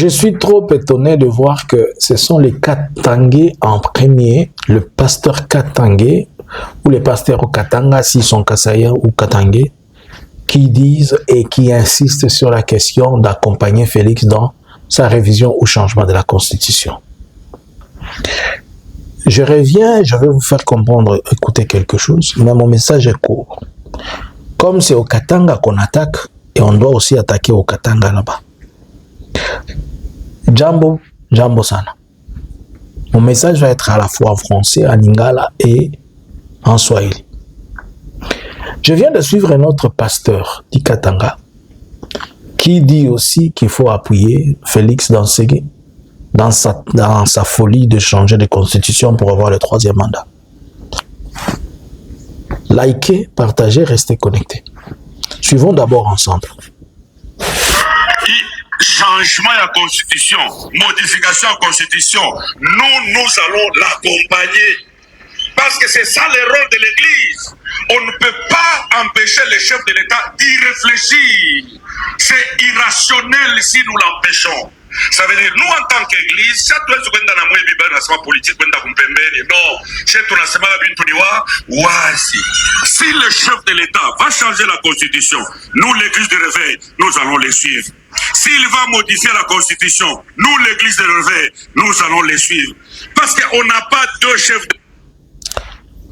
Je suis trop étonné de voir que ce sont les Katangais en premier, le pasteur Katangais, ou les pasteurs au Katanga, s'ils sont Kassaya ou Katangais, qui disent et qui insistent sur la question d'accompagner Félix dans sa révision ou changement de la Constitution. Je reviens, je vais vous faire comprendre, écouter quelque chose, mais mon message est court. Comme c'est au Katanga qu'on attaque, et on doit aussi attaquer au Katanga là-bas. Jambo sana. Mon message va être à la fois en français, en lingala et en swahili. Je viens de suivre un autre pasteur du Katanga qui dit aussi qu'il faut appuyer Félix dans sa folie de changer de constitution pour avoir le 3e mandat. Likez, partagez, restez connectés. Suivons d'abord ensemble. Changement de la constitution, modification de la constitution, nous allons l'accompagner. Parce que c'est ça le rôle de l'Église. On ne peut pas empêcher le chef de l'État d'y réfléchir. C'est irrationnel si nous l'empêchons. Ça veut dire, nous en tant qu'Église, si tu es dans la politique, non, si le chef de l'État va changer la constitution, nous, l'Église de réveil, nous allons les suivre. S'il va modifier la constitution, nous, l'Église de réveil, nous allons les suivre. Parce qu'on n'a pas deux chefs de...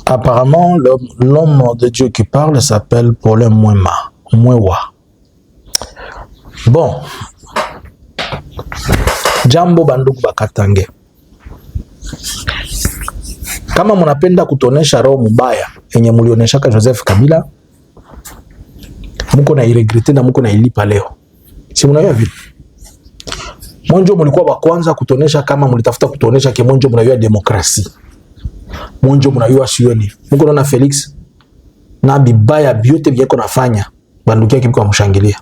Apparemment, l'homme de Dieu qui parle s'appelle Paulin Mwewa. Bon. Jambo bandugu bakatange. Kama munapenda kutonesha roho mubaya yenye mulioneshaka Joseph Kabila, muko na iregrete na muko na ilipa leo. Si mnajua vile. Monjo mulikuwa wa kwanza kutonesha kama mulitafuta kutonesha ke monjo mnajua demokrasi. Monjo mnajua sioni. Muko naona Felix na bibaya biote byeko nafanya bandugu yake biko mshangilia.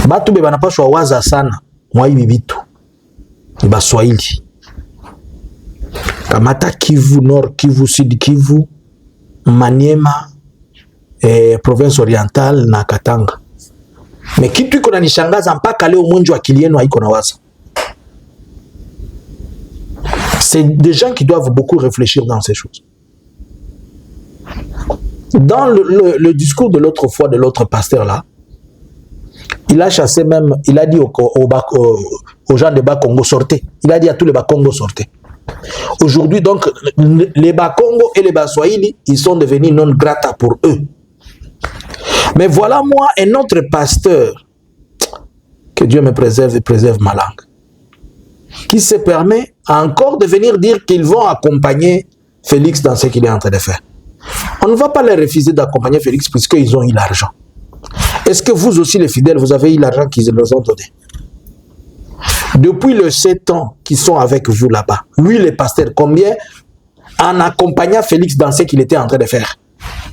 Batu be banapaswa waza sana mwa hivi vitu. Ni Baswahili. Kamata Kivu, Nord Kivu, Sud Kivu, Maniema, province orientale na Katanga. Me kitu iko nanishangaza mpaka leo mwenjo akili yenu haiko na waza. C'est des gens qui doivent beaucoup réfléchir dans ces choses. Dans le discours de l'autre fois de l'autre pasteur là, il a chassé même, il a dit aux gens de Bas-Congo, sortez. Il a dit à tous les Bas-Congo, sortez. Aujourd'hui, donc, les Bas-Congo et les Bas-Swahili, ils sont devenus non grata pour eux. Mais voilà moi un autre pasteur, que Dieu me préserve et préserve ma langue, qui se permet encore de venir dire qu'ils vont accompagner Félix dans ce qu'il est en train de faire. On ne va pas les refuser d'accompagner Félix puisqu'ils ont eu l'argent. Est-ce que vous aussi les fidèles, vous avez eu l'argent qu'ils leur ont donné? Depuis les 7 ans qu'ils sont avec vous là-bas, lui les pasteurs, combien en accompagnant Félix dans ce qu'il était en train de faire?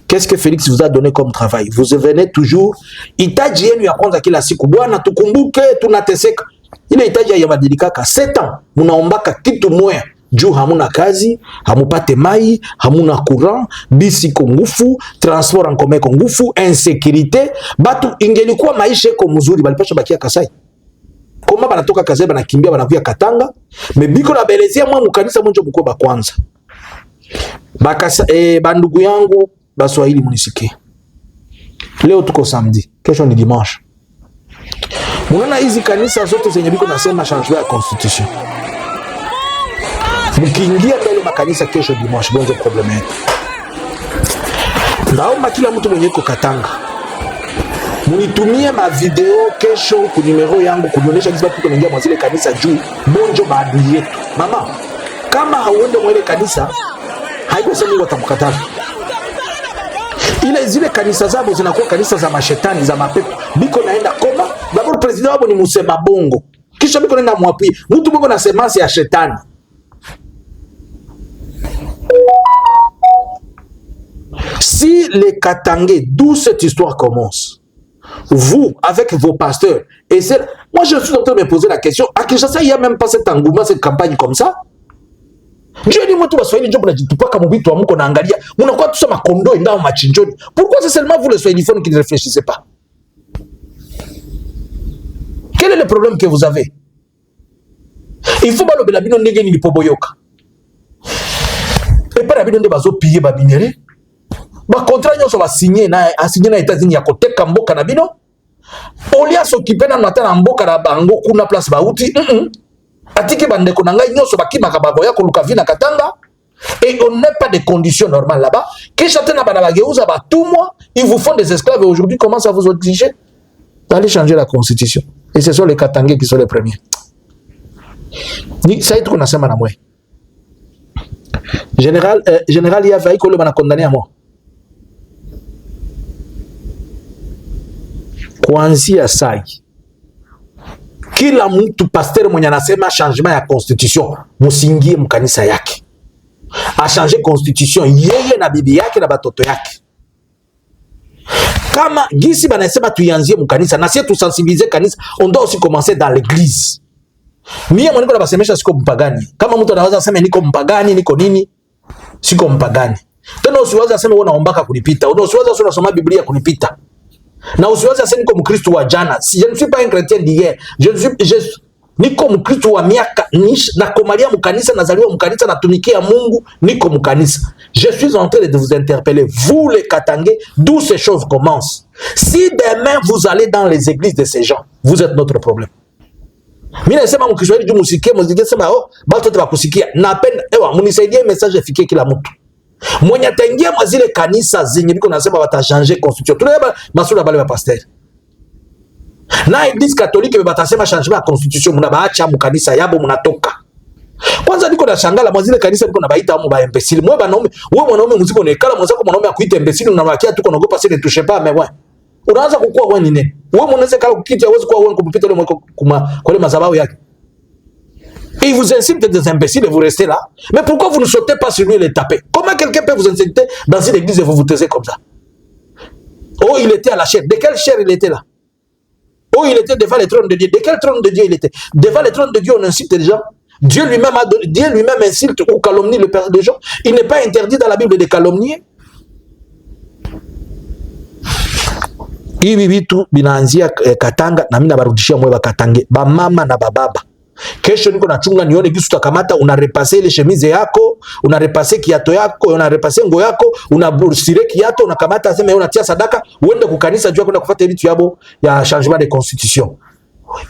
Qu'est-ce que Félix vous a donné comme travail? Vous venez toujours, itaji yenu ya kwanza kila siku, bwana tukumbuke tunateseka. Ile itaji ya madilika ka 7 ans, munaombaka kitu moya. Juu hamuna kazi, hamupate mai, hamuna courant, bisi kongufu, transport en commun kongufu, insécurité. Batu ingelikuwa maisha eko mzuri, balipasha bakia Kasai. Koma banatoka Kasai banakimbia banakuya Katanga, mebiko na belezia mwa mukanisa monjo mkwe bakwanza. Bakasa bandugu yangu Baswahili munisikie. Leo tuko samedi, kesho ni dimanche. Munaona hizi kanisa zote zenye biko nasema changement ya constitution. Mkiingia mbele makanisa kesho dimanche, bonzo probleme yetu. Naomba kila mtu mwenye ko Katanga, munitumie ma video kesho ku numero yangu kuonyesha jinsi watu wanaingia mwa zile kanisa juu bonjo maadui yetu. Mama, kama hauende mwele kanisa, haiko sema Mungu atakukataza. Ile zile kanisa zabo zinakuwa kanisa za mashetani, za mapepo. Biko naenda koma, d'abord president wabo ni musema bongo. Kisha biko naenda mwapi. Mtu bongo na semence ya shetani. Si les Katangais, d'où cette histoire commence, vous, avec vos pasteurs, et moi je suis en train de me poser la question, à Kinshasa, il n'y a même pas cet engouement, cette campagne comme ça. Dieu dit, moi, tu vas soigner, tu pas comme tu as mon angalia, mon quoi tout ça ma kondo et dans ma chinjoni. Pourquoi c'est seulement vous les soignifons qui ne réfléchissez pas? Quel est Quel est le problème que vous avez? Il faut que la bino ndenge ni poboyoka. Et pas la bino de bazo piller ba minéré. Ba contrat nyoso ba signer na États-Unis ya koteka mboka na bino. Olia s'occuper na nata na mboka na bango kuna place ba uti. Atiki bandeko na ngai nyoso bakimaka baboya ko luka vina katanga. Et on n'a pas de conditions normales là-bas. Que chacun n'a pas de tout mois, ils vous font des esclaves et aujourd'hui commencent à vous obliger d'aller changer la constitution. Et ce sont les Katangais qui sont les premiers. Ça y est, qu'on a ça, madame. Général, il y a failli qu'on le condamné à mort. Kwanzi ya sai. Kila mtu pasteur mwenye anasema changement ya constitution, musingie mkanisa yake. A changer constitution yeye na bibi yake na batoto yake. Kama gisi banasema tuyanzie mkanisa na sisi tusensibiliser kanisa, on doit aussi commencer dans l'église. Mimi mwaniko na basemesha siko mpagani. Kama mtu anaweza kusema niko mpagani, niko nini? Siko mpagani. Tena usiwaze aseme wewe unaombaka kunipita. Usiwaze aseme unasoma Biblia kunipita. Na usiwaze aseme niko Mkristo wa jana. Si je ne suis pas un chrétien d'hier. Niko Mkristo wa miaka na komalia mkanisa nazaliwa mkanisa natumikia Mungu niko mkanisa. Je suis en train de vous interpeller, vous les Katangais, d'où ces choses commencent. Si demain vous allez dans les églises de ces gens, vous êtes notre problème. Mimi nasema mkiswahili juu musikie sema batu tabakusikia napenda munisaidie message ifikie kila mtu. Mwenye ataingia mwa zile kanisa zenye biko nasema watachanger constitution. Tunayeba masura bale wa pasteur. Na Église catholique batasema changement ya constitution munabaacha mkanisa yabo munatoka. Kwanza niko na shangala mwa zile kanisa biko nabaita amu ba imbécile. Mwe banaume, wewe mwanaume muziko nekala mwenzako mwanaume akuita imbécile unamwakia tu konaogopa sile touche pas mais ouais. Unaanza kukua wewe ni nini? Wewe mnaweza kala kukiti hawezi kuwa wewe kupita ile mweko kwa ile mazabao yake. Et vous insultez des imbéciles et vous restez là. Mais pourquoi vous ne sautez pas sur lui et les tapez? Comment quelqu'un peut vous insulter dans une église et vous vous taisez comme ça? Oh, il était à la chair. De quelle chair il était là? Oh, il était devant le trône de Dieu. De quel trône de Dieu il était? Devant le trône de Dieu, on insulte les gens. Dieu lui-même insulte ou calomnie le père des gens. Il n'est pas interdit dans la Bible de calomnier. Hivi vitu binaanzia Katanga na mimi nabarudishia mwe Bakatange. Ba mama na bababa. Kesho niko nachunga nione kisu utakamata unarepase ile chemise yako, unarepase kiato yako, unarepase ngo yako, unabursire kiato, unakamata aseme unatia sadaka, uende kukanisa jua kwenda kufuata vitu yabo ya changement de constitution.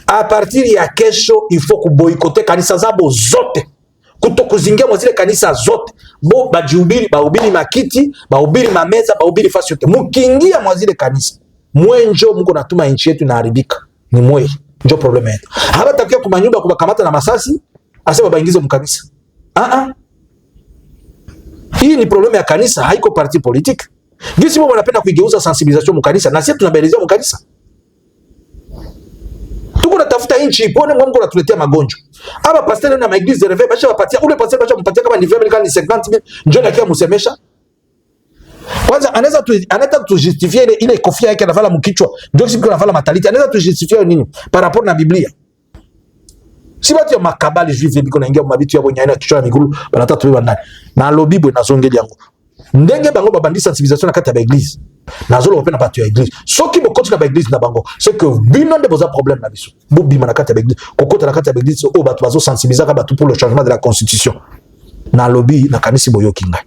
A partir ya kesho il faut kuboykote kanisa zabo zote. Kutokuzingia mwa zile kanisa zote. Bo bahubiri makiti, bahubiri mameza, bahubiri fasi yote. Mukiingia mwa zile kanisa, mwenjo mko natuma nchi yetu inaharibika. Ni mwe. Ndio problema yetu. Haba takia kumanyumba kubakamata na masasi, asema baingize mkanisa. Hii ni problema ya kanisa, haiko parti politique. Gisi wao wanapenda kuigeuza sensibilisation mkanisa na sisi tunabelezea mkanisa. Tuko natafuta nchi ipone Mungu anatuletea magonjwa. Aba pasteur na maeglise de réveil basha wapatia ule pasteur basha mpatia kama ni faible kama ni 50,000 njoo na kia musemesha. Kwanza anaweza tu justifier ile kofia yake anavala mkichwa. Ndio siku anavala mataliti. Anaweza tu justifier nini? Par rapport na Biblia. Si watu ya makabali juive biko naingia mu mabitu yabo nyaina kichwa migulu banatatu beba ndani. Na lobibo inazongeli yango. Ndenge bango babandi sensibilisation na kati ya église. Nazolo wapena batu ya église. Soki bokoti na ba église na bango, c'est que bino nde boza problème na biso. Bobi na kati ya église. Kokota na kati ya église o batu bazo sensibiliser ka batu pour le changement de la constitution. Na lobi na kanisi boyoki ngai.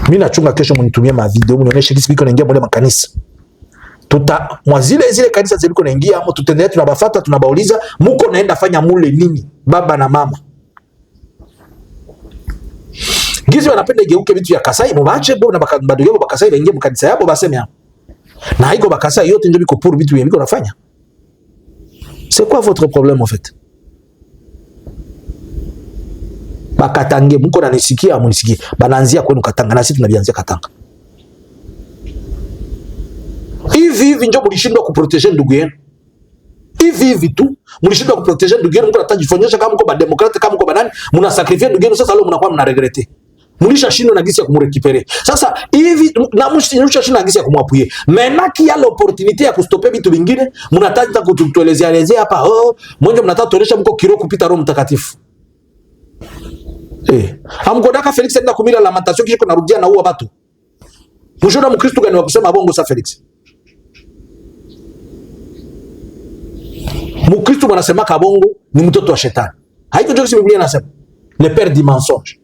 Mimi nachunga kesho mnitumie ma video mnionyeshe kisi biko naingia mole makanisa. Mwazile zile kanisa ziliko naingia hapo tutendelea tunabafuata tunabauliza muko naenda fanya mule nini baba na mama. Gizi wanapenda igeuke vitu ya Kasai mubache bo na bado yabo Bakasai baingie mkanisa yabo baseme hapo. Na haiko Bakasai yote ndio biko pour vitu biko nafanya. C'est quoi votre problème en fait? Bakatange mko nanisikia munisikie banaanzia kwenu Katanga na sisi tunabianzia Katanga. Hivi ndio mlishindwa kuproteger ndugu yenu. Hivi tu mlishindwa kuproteger ndugu yenu, mko natajifonyesha kama mko ba demokrate kama mko banani, mna sacrifice ndugu yenu, sasa leo mnakuwa mna regrete. Mlishashindwa na gisi ya kumrekipere. Sasa hivi na mlishashindwa na gisi ya kumwapuye. Menaki ya l'opportunité ya kustoper vitu vingine, mnataka kutuelezea hapa mwenye mnataka tuonesha mko kiro kupita Roho Mtakatifu. Amgodaka Felix enda kumira lamentation kisha kunarudia na uwa watu. Mjona Mkristo gani wa kusema bongo sa Felix? Mukristo wanasema kabongo ni mtoto wa shetani. Haiko ndio Biblia inasema. Le père du mensonge.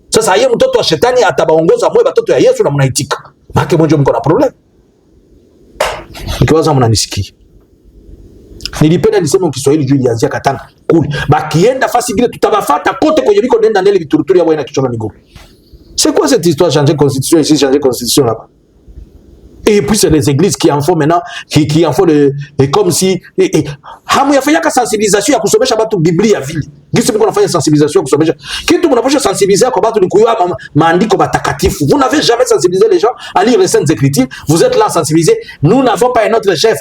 Sasa yeye mtoto wa shetani atabaongoza mwe watoto ya Yesu na mnaitika. Maana mmoja mko na problem. Nikiwaza mnanisikia. Nilipenda niseme Kiswahili juu ilianzia Katanga. Cool. Bakienda fasi vile tutabafuata kote kwenye biko nenda ndele vituruturi yao ina kichona miguu. C'est quoi cette histoire changer constitution ici changer constitution là-bas? Et puis c'est les églises qui en font maintenant qui en font comme si hamu yafanya sensibilisation ya kusomesha watu Biblia vile. Gisi mko nafanya sensibilisation ya kusomesha. Kitu mnaposha sensibiliser kwa watu ni kuyua maandiko matakatifu. Vous n'avez jamais sensibilisé les gens à lire les saintes écritures. Vous êtes là sensibilisés. Nous n'avons pas un autre chef.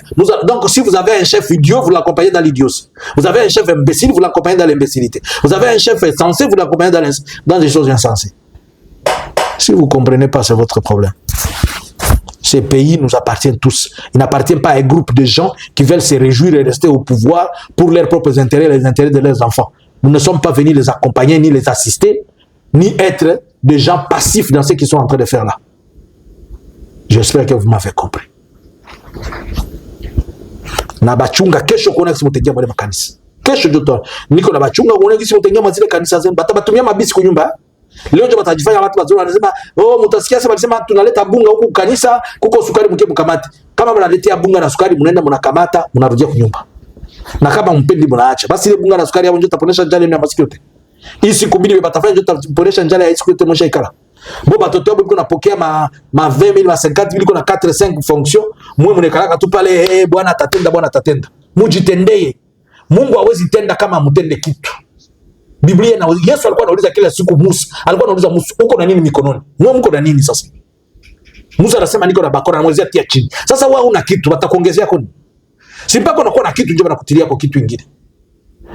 Donc si vous avez un chef idiot, vous l'accompagnez dans l'idiotie. Vous avez un chef imbécile, vous l'accompagnez dans l'imbécilité. Vous avez un chef insensé, vous l'accompagnez dans des choses insensées. Si vous ne comprenez pas, c'est votre problème. Ces pays nous appartiennent tous. Ils n'appartiennent pas à un groupe de gens qui veulent se réjouir et rester au pouvoir pour leurs propres intérêts et les intérêts de leurs enfants. Nous ne sommes pas venus les accompagner, ni les assister, ni être des gens passifs dans ce qu'ils sont en train de faire là. J'espère que vous m'avez compris. Nabachunga kesho kuona kisi mutengia mwale makanisa. Kesho joto. Niko nabachunga kuona kisi mutengia mazile kanisa zenu. Batabatumia mabisi kunyumba. Leo ndio batajifanya watu wazuri wanasema, "Oh, mutasikia sema wanasema tunaleta bunga huku kanisa, kuko sukari mke mkamati." Kama mnaletea bunga na sukari mnaenda mnakamata, mnarudia kunyumba. Na kama mpendi mnaacha. Basi ile bunga na sukari hapo ndio taponesha njale na masikio yote. Hii siku mbili batafanya ndio taponesha njale ya siku yote mwisho ikala. Bo batoto wao biko napokea ma 20,000 ma 50,000 biko na 4 5 fonction. Mwe mnekalaka tu pale, bwana atatenda, bwana atatenda. Mujitendee. Mungu hawezi tenda kama mtende kitu. Biblia na Yesu alikuwa anauliza kila siku Musa. Alikuwa anauliza Musa, uko na nini mikononi? Wewe mko na nini sasa? Musa anasema niko na bakora, anamwelezea tia chini. Sasa wewe una kitu, watakuongezea koni. Si mpaka unakuwa na kitu ndio wanakutilia kwa kitu kingine.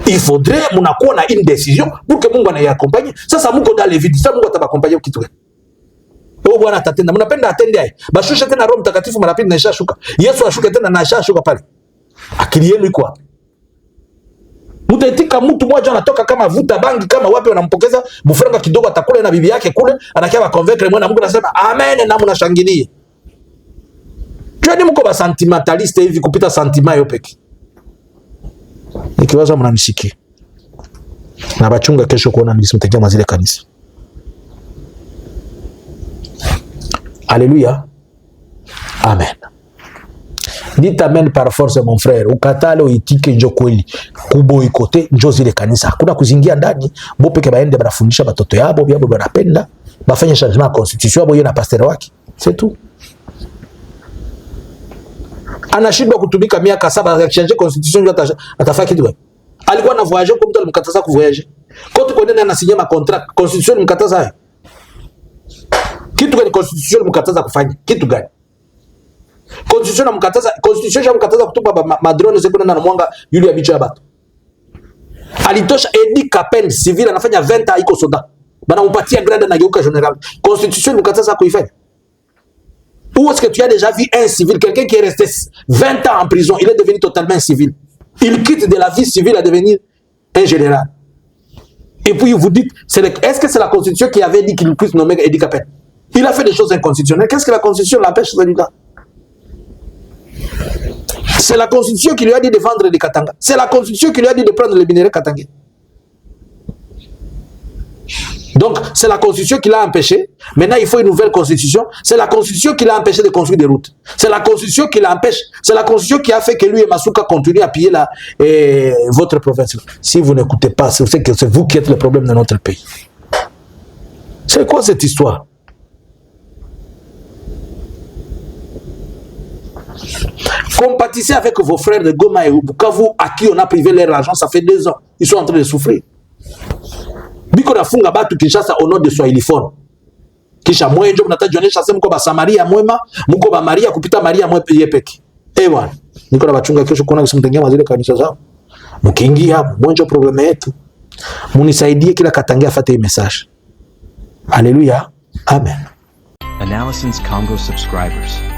Il faudrait mnakuwa na une décision pour que Mungu anayakompanye. Sasa mko dans les vides, sasa Mungu atabakompanye kitu gani? Wewe bwana atatenda. Mnapenda atende aje? Bashusha tena Roho Mtakatifu mara pili na ishashuka. Yesu ashuke tena na ishashuka pale. Akili yenu iko wapi? Mutaitika mtu mmoja anatoka kama vuta bangi kama wapi wanampokeza bufranga kidogo atakula na bibi yake kule anakia ba convaincre mwana Mungu anasema amen na mnashangilia. Kwani mko ba sentimentaliste hivi kupita sentiment yo peke. Nikiwaza mnanisikia. Na bachunga kesho kuona nisimtegea mazile kanisa. Alléluia. Amen. Dites amen par force mon frère. Ukatale uitike njo kweli. Kubo ikote njo zile kanisa. Hakuna kuzingia ndani. Bo peke baende banafundisha batoto yabo, biabo banapenda. Bafanye changement ya constitution yabo na pasteur wake. C'est tout. Anashindwa kutumika miaka 7 akichange constitution njo atafanya kitu gani? Alikuwa na voyager kwa mtu alimkataza kuvoyager. Kote kwa nini anasignia ma contract? Constitution mkataza. Kitu gani constitution mkataza kufanya? Kitu gani? Constitution mkataza kutupa madrone zeko na mwanga yule ya bicho ya batu. Alitosha Edi Capel civil anafanya 20 iko soda. Bana umpatia grade na geuka general. Constitution mkataza kuifanya. Où est-ce que tu as déjà vu un civil, quelqu'un qui est resté 20 ans en prison, il est devenu totalement civil. Il quitte de la vie civile à devenir un général. Et puis vous dites, est-ce que c'est la Constitution qui avait dit qu'il puisse nommer Edi Capel? Il a fait des choses inconstitutionnelles. Qu'est-ce que la Constitution l'empêche celui-là? C'est la Constitution qui lui a dit de vendre les Katanga. C'est la Constitution qui lui a dit de prendre les minéraux katangais. Donc, c'est la Constitution qui l'a empêché. Maintenant, il faut une nouvelle Constitution. C'est la Constitution qui l'a empêché de construire des routes. C'est la Constitution qui l'empêche. C'est la Constitution qui a fait que lui et Masuka continuent à piller votre province. Si vous n'écoutez pas, c'est que c'est vous qui êtes le problème de notre pays. C'est quoi cette histoire? Compatissez avec vos frères de Goma et Bukavu à qui on a privé leur argent, ça fait 2 ans. Ils sont en train de souffrir. Biko na funga batu Kinshasa au nom de Swahiliphone. Kisha mwenjo mnatajionyesha sema mko ba Samaria mwema, mko ba Maria kupita Maria mwe peke. Bwana, niko na bachunga kesho kuona kusimtengea mazile kanisa zao. Mkiingia mwenjo probleme yetu. Munisaidie kila Katanga afate message. Alléluia. Amen. Analysins Congo subscribers.